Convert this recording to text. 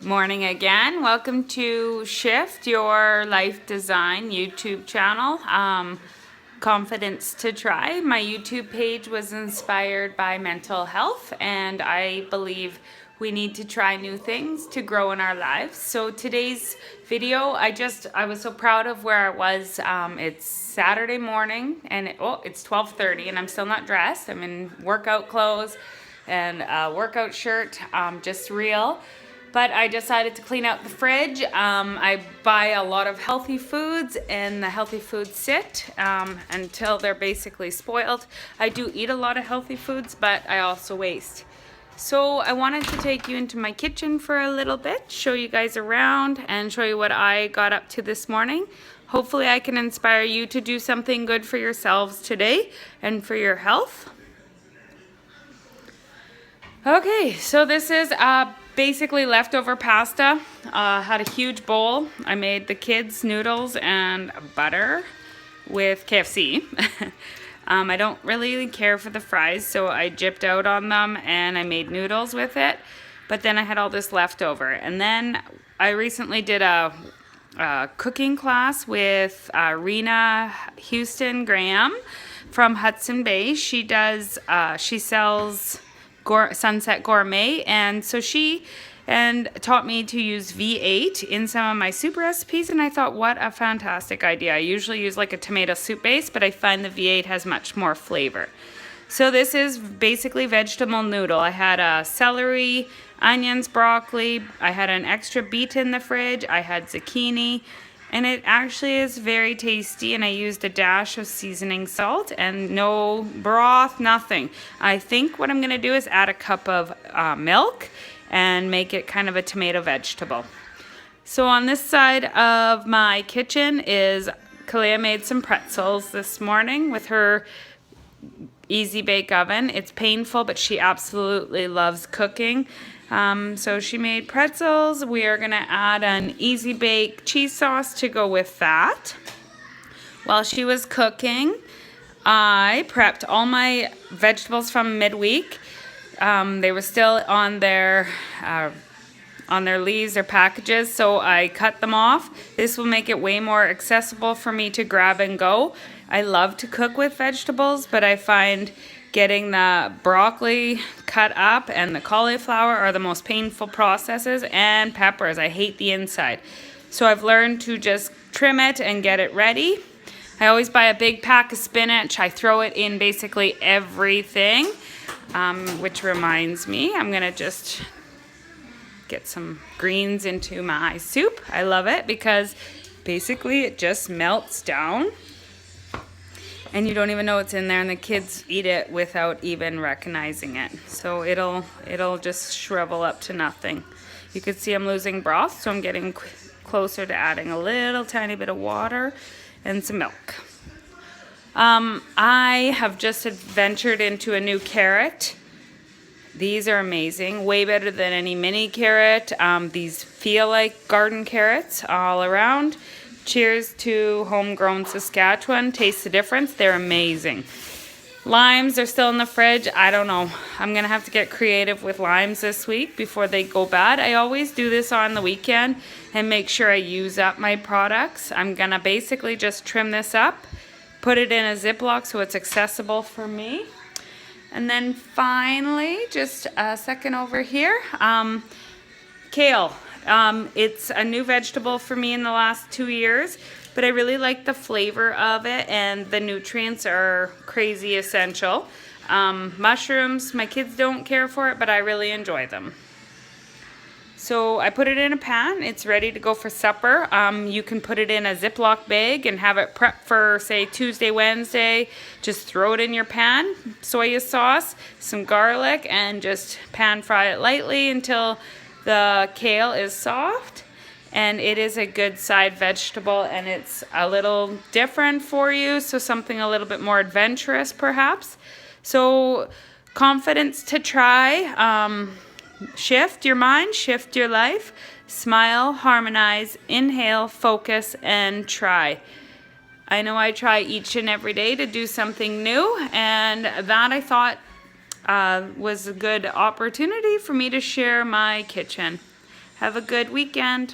Morning again. Welcome to Shift Your Life Design YouTube channel. Confidence to Try. My YouTube page was inspired by mental health, and I believe we need to try new things to grow in our lives. So today's video, I was so proud of where I was. It's Saturday morning, and it's 12:30, and I'm still not dressed. I'm in workout clothes and a workout shirt, just real. But I decided to clean out the fridge. I buy a lot of healthy foods, and the healthy foods sit until they're basically spoiled. I do eat a lot of healthy foods, but I also waste. So I wanted to take you into my kitchen for a little bit, show you guys around, and show you what I got up to this morning. Hopefully I can inspire you to do something good for yourselves today and for your health. Okay, so this is basically leftover pasta. Had a huge bowl. I made the kids noodles and butter with KFC. I don't really care for the fries, so I gypped out on them and I made noodles with it. But then I had all this leftover. And then I recently did a cooking class with Rena Houston Graham from Hudson Bay. She sells Sunset Gourmet, and so she taught me to use V8 in some of my soup recipes, and I thought, what a fantastic idea. I usually use like a tomato soup base, but I find the V8 has much more flavor. So this is basically vegetable noodle. I had celery, onions, broccoli. I had an extra beet in the fridge. I had zucchini. And it actually is very tasty, and I used a dash of seasoning salt and no broth, nothing. I think what I'm going to do is add a cup of milk and make it kind of a tomato vegetable. So on this side of my kitchen is Kalia made some pretzels this morning with her easy bake oven. It's painful, but she absolutely loves cooking. So she made pretzels. We are going to add an easy bake cheese sauce to go with that. While she was cooking, I prepped all my vegetables from midweek. They were still on their leaves, their packages, so I cut them off. This will make it way more accessible for me to grab and go. I love to cook with vegetables, but I find getting the broccoli cut up and the cauliflower are the most painful processes, and peppers. I hate the inside. So I've learned to just trim it and get it ready. I always buy a big pack of spinach. I throw it in basically everything, which reminds me, I'm gonna just get some greens into my soup. I love it because basically it just melts down and you don't even know what's in there, and the kids eat it without even recognizing it. So it'll just shrivel up to nothing. You can see I'm losing broth, so I'm getting closer to adding a little tiny bit of water and some milk. I have just ventured into a new carrot. These are amazing, way better than any mini carrot. These feel like garden carrots all around. Cheers to homegrown Saskatchewan. Taste the difference. They're amazing. Limes are still in the fridge. I don't know. I'm going to have to get creative with limes this week before they go bad. I always do this on the weekend and make sure I use up my products. I'm going to basically just trim this up, put it in a Ziploc so it's accessible for me. And then finally, just a second over here, kale. It's a new vegetable for me in the last 2 years, but I really like the flavor of it, and the nutrients are crazy essential. Mushrooms, my kids don't care for it, but I really enjoy them. So I put it in a pan. It's ready to go for supper. You can put it in a Ziploc bag and have it prepped for, say, Tuesday, Wednesday. Just throw it in your pan, soy sauce, some garlic, and just pan fry it lightly until the kale is soft. And it is a good side vegetable, and it's a little different for you, so something a little bit more adventurous perhaps. So confidence to try. Shift your mind, shift your life, smile, harmonize, inhale, focus, and try. I know I try each and every day to do something new, and that I thought was a good opportunity for me to share my kitchen. Have a good weekend.